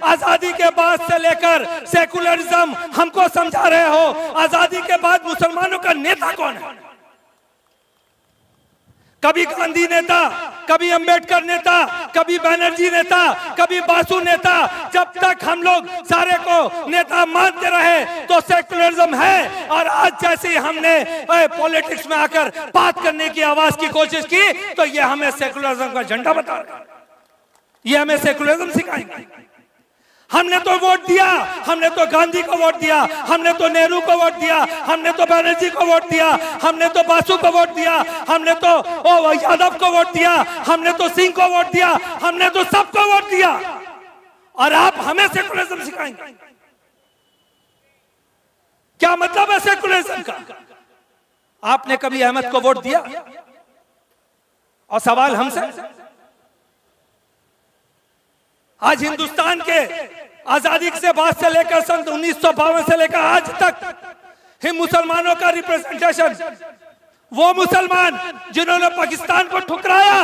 आजादी के बाद से लेकर सेकुलरिज्म हमको समझा रहे हो, आजादी के बाद मुसलमानों का नेता कौन है? कभी गांधी नेता, कभी अंबेडकर नेता, कभी बनर्जी नेता, कभी बासु नेता। जब तक हम लोग सारे को नेता मानते रहे तो सेकुलरिज्म है। और आज जैसे ही हमने पॉलिटिक्स में आकर बात करने की आवाज की कोशिश की तो ये हमें सेकुलरिज्म का झंडा बता रहे, ये हमें सेकुलरिज्म सिखाएंगे। हमने तो वोट दिया, हमने तो गांधी को वोट दिया, हमने तो नेहरू को वोट दिया, हमने तो बनर्जी को वोट दिया, हमने तो बासु को वोट दिया, हमने तो यादव को वोट दिया, हमने तो सिंह को वोट दिया, हमने तो सबको वोट दिया। और आप हमें सेकुलरिज्म सिखाएंगे? क्या मतलब है सेकुलरिज्म का? आपने कभी अहमद को वोट दिया? और सवाल हमसे, आज हिंदुस्तान के आजादी से बाद से लेकर सन 1952 से लेकर आज तक हिंद मुसलमानों का रिप्रेजेंटेशन, वो मुसलमान जिन्होंने पाकिस्तान को ठुकराया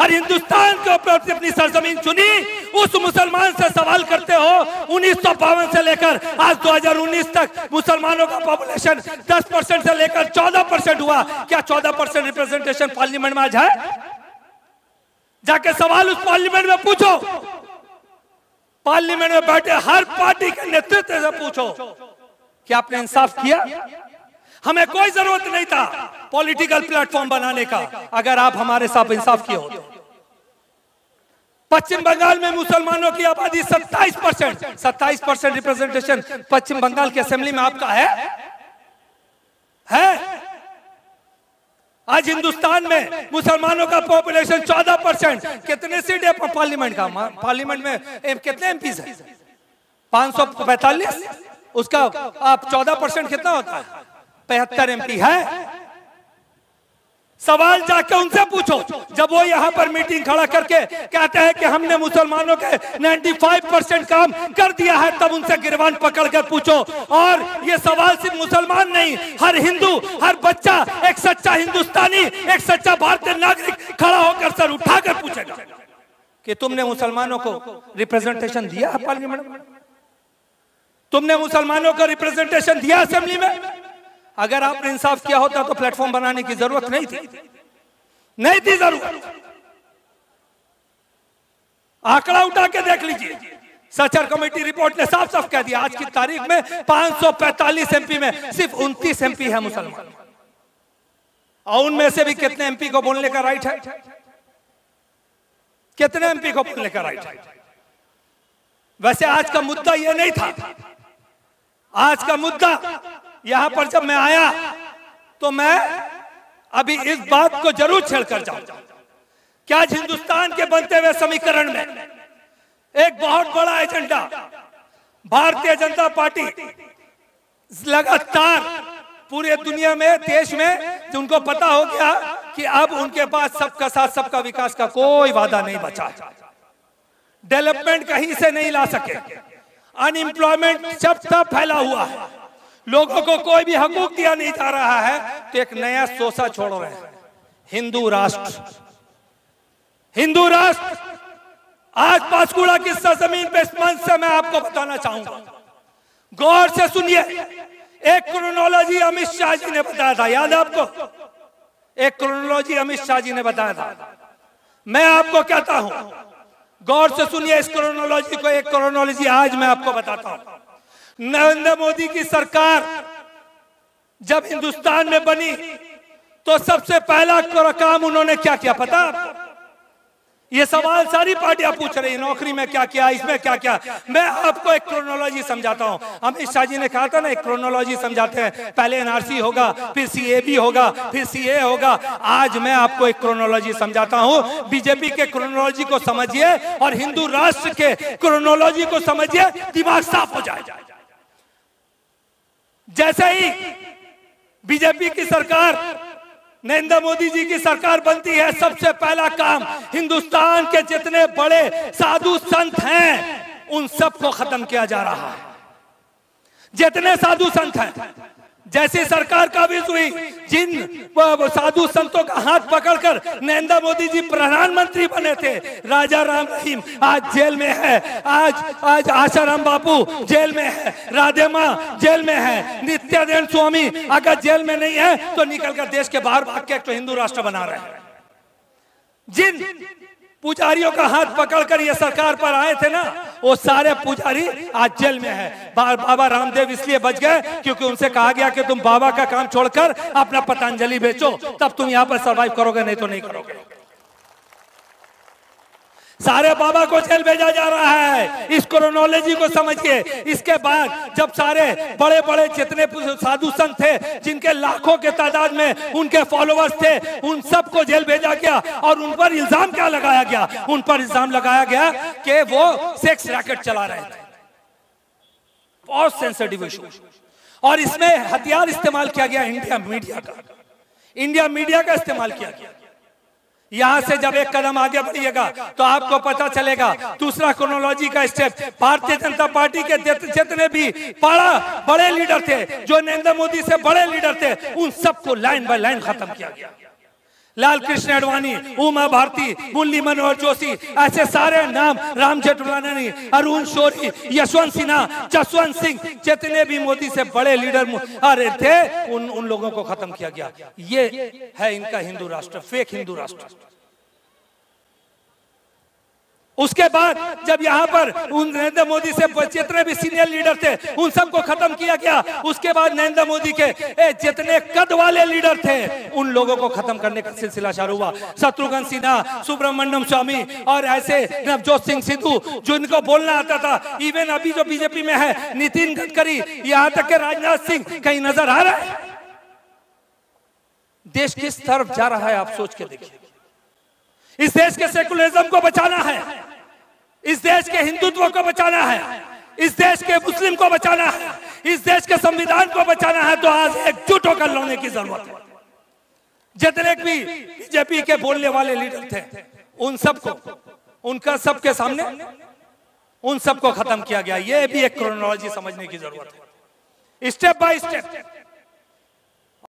और हिंदुस्तान के ऊपर अपनी सरजमीन चुनी, उस मुसलमान से सवाल करते हो 1952 से लेकर आज 2019 तक मुसलमानों का पॉपुलेशन 10% से लेकर 14% हुआ। क्या 14% रिप्रेजेंटेशन पार्लियामेंट में आज है? जाके सवाल उस पार्लियामेंट में पूछो, पार्लियामेंट में बैठे हर पार्टी के नेतृत्व से पूछो कि आपने इंसाफ किया? हमें कोई जरूरत नहीं था पॉलिटिकल प्लेटफॉर्म बनाने का अगर आप हमारे साथ इंसाफ किए होते। पश्चिम बंगाल में मुसलमानों की आबादी 27% रिप्रेजेंटेशन पश्चिम बंगाल की असेंबली में आपका है? आज हिंदुस्तान में मुसलमानों का पॉपुलेशन 14%। कितने सीट है पार्लियामेंट का? पार्लियामेंट में कितने एमपी है? 545। उसका आप 14% कितना होता है? 75 एमपी है। सवाल जाके उनसे पूछो, जब वो यहाँ पर मीटिंग खड़ा करके कहते हैं कि हमने मुसलमानों के 95% काम कर दिया है, तब उनसे गिरबान पकड़कर पूछो। और ये सवाल सिर्फ मुसलमान नहीं, हर हिंदू, हर बच्चा, एक सच्चा हिंदुस्तानी, एक सच्चा भारतीय नागरिक खड़ा होकर सर उठाकर पूछेगा कि तुमने मुसलमानों को रिप्रेजेंटेशन दिया है पार्लियामेंट में? तुमने मुसलमानों को रिप्रेजेंटेशन दिया असेंबली में? अगर आपने इंसाफ किया होता तो प्लेटफॉर्म बनाने की जरूरत नहीं थी जरूरत। आंकड़ा उठा के देख लीजिए, सचर कमेटी रिपोर्ट ने साफ साफ कह दिया आज की तारीख में 545 एमपी में सिर्फ 29 एमपी है मुसलमान। और उनमें से भी कितने एमपी को बोलने का राइट है? कितने एमपी को बोलने का राइट है? वैसे आज का मुद्दा यह नहीं था। आज का मुद्दा यहां पर जब मैं आया तो मैं अभी इस बात को जरूर छेड़कर जाऊं कि आज हिंदुस्तान के बनते हुए समीकरण में एक बहुत बड़ा एजेंडा भारतीय जनता पार्टी लगातार पूरे दुनिया में, देश में, उनको पता हो गया कि अब उनके पास सबका साथ सबका विकास का कोई वादा नहीं बचा, डेवलपमेंट कहीं से नहीं ला सके, अनएम्प्लॉयमेंट सब फैला हुआ है, लोगों को कोई भी हकूक दिया नहीं जा रहा है। तो एक नया सोचा छोड़ रहे हैं, हिंदू राष्ट्र। हिंदू राष्ट्र आज पांचकुड़ा की सरजमीन पे इस मंच से मैं आपको बताना चाहूंगा, गौर से सुनिए। एक क्रोनोलॉजी अमित शाह जी ने बताया था, याद है आपको? एक क्रोनोलॉजी अमित शाह जी ने बताया था। मैं आपको कहता हूं, गौर से सुनिए इस क्रोनोलॉजी को। एक क्रोनोलॉजी आज मैं आपको बताता हूं। नरेंद्र मोदी की सरकार जब हिंदुस्तान में बनी तो सबसे पहला काम उन्होंने क्या किया पता आपको? ये सवाल सारी पार्टियां पूछ रही है, नौकरी में क्या किया, इसमें क्या किया। मैं आपको एक क्रोनोलॉजी समझाता हूं। अमित शाह जी ने कहा था ना, एक क्रोनोलॉजी समझाते हैं, पहले एनआरसी होगा, फिर सीएबी होगा, फिर सीए होगा। आज मैं आपको एक क्रोनोलॉजी समझाता हूं। बीजेपी के क्रोनोलॉजी को समझिए और हिंदू राष्ट्र के क्रोनोलॉजी को समझिए, दिमाग साफ हो जाए। जैसे ही बीजेपी की सरकार, नरेंद्र मोदी जी की सरकार बनती है, सबसे पहला काम हिंदुस्तान के जितने बड़े साधु संत हैं उन सबको खत्म किया जा रहा है। जितने साधु संत हैं जैसी सरकार काबिज हुई, जिन साधु संतों का हाथ पकड़कर नरेंद्र मोदी जी प्रधानमंत्री बने थे, राजा राम रहीम आज जेल में है, आज आशाराम बापू जेल में है, राधे माँ जेल में है, नित्यानंद स्वामी अगर जेल में नहीं है तो निकलकर देश के बाहर भाग के एक तो हिंदू राष्ट्र बना रहे हैं। जिन पुजारियों का हाथ पकड़कर ये सरकार पर आए थे ना, वो सारे पुजारी आज जेल में है। बाबा रामदेव इसलिए बच गए क्योंकि उनसे कहा गया कि तुम बाबा का काम छोड़कर अपना पतंजलि बेचो, तब तुम यहां पर सरवाइव करोगे, नहीं तो नहीं करोगे। सारे बाबा को जेल भेजा जा रहा है, इस क्रोनोलॉजी को समझिए। इसके बाद जब सारे बड़े बड़े जितने साधु संत थे, जिनके लाखों के तादाद में उनके फॉलोअर्स थे, उन सबको जेल भेजा गया। और उन पर इल्जाम क्या लगाया गया? उन पर इल्जाम लगाया गया कि वो सेक्स रैकेट चला रहे थे। बहुत सेंसिटिव इशू। और इसमें हथियार इस्तेमाल किया गया इंडिया मीडिया का इस्तेमाल किया गया। यहां से जब एक कदम आगे बढ़िएगा तो आपको पता चलेगा दूसरा क्रोनोलॉजी का स्टेप। भारतीय जनता पार्टी के जितने भी बड़े लीडर थे, जो नरेंद्र मोदी से बड़े लीडर थे, उन सबको लाइन बाय लाइन खत्म किया गया। लाल कृष्ण आडवाणी, उमा भारती, मुरली मनोहर जोशी, ऐसे सारे नाम, राम जेठमलानी, अरुण शौरी, यशवंत सिन्हा, जसवंत सिंह, जितने भी मोदी से बड़े लीडर थे, उन लोगों को खत्म किया गया। ये है इनका हिंदू राष्ट्र, फेक हिंदू राष्ट्र। उसके बाद जब यहाँ पर उन नरेंद्र मोदी से जितने भी सीनियर लीडर थे, उन सबको खत्म किया गया। उसके बाद नरेंद्र मोदी के जितने कद वाले लीडर थे, उन लोगों को खत्म करने का सिलसिला शुरू हुआ। शत्रुघ्न सिन्हा, सुब्रमण्यम स्वामी और ऐसे नवजोत सिंह सिद्धू, जो इनको बोलना आता था। इवन अभी जो बीजेपी में है, नितिन गडकरी, यहाँ तक के राजनाथ सिंह, कहीं नजर आ रहा है? देश किस तरफ जा रहा है आप सोच के देखिए। इस देश के सेकुलरिज्म को बचाना है, इस देश के हिंदुत्व को बचाना है, इस देश के मुस्लिम को बचाना है, इस देश के संविधान को बचाना है, तो आज एकजुट होकर लड़ने की जरूरत है। जितने भी बीजेपी के बोलने वाले लीडर थे, उन सबको, उनका सबके सामने उन सबको खत्म किया गया। ये भी एक क्रोनोलॉजी समझने की जरूरत है। Step by step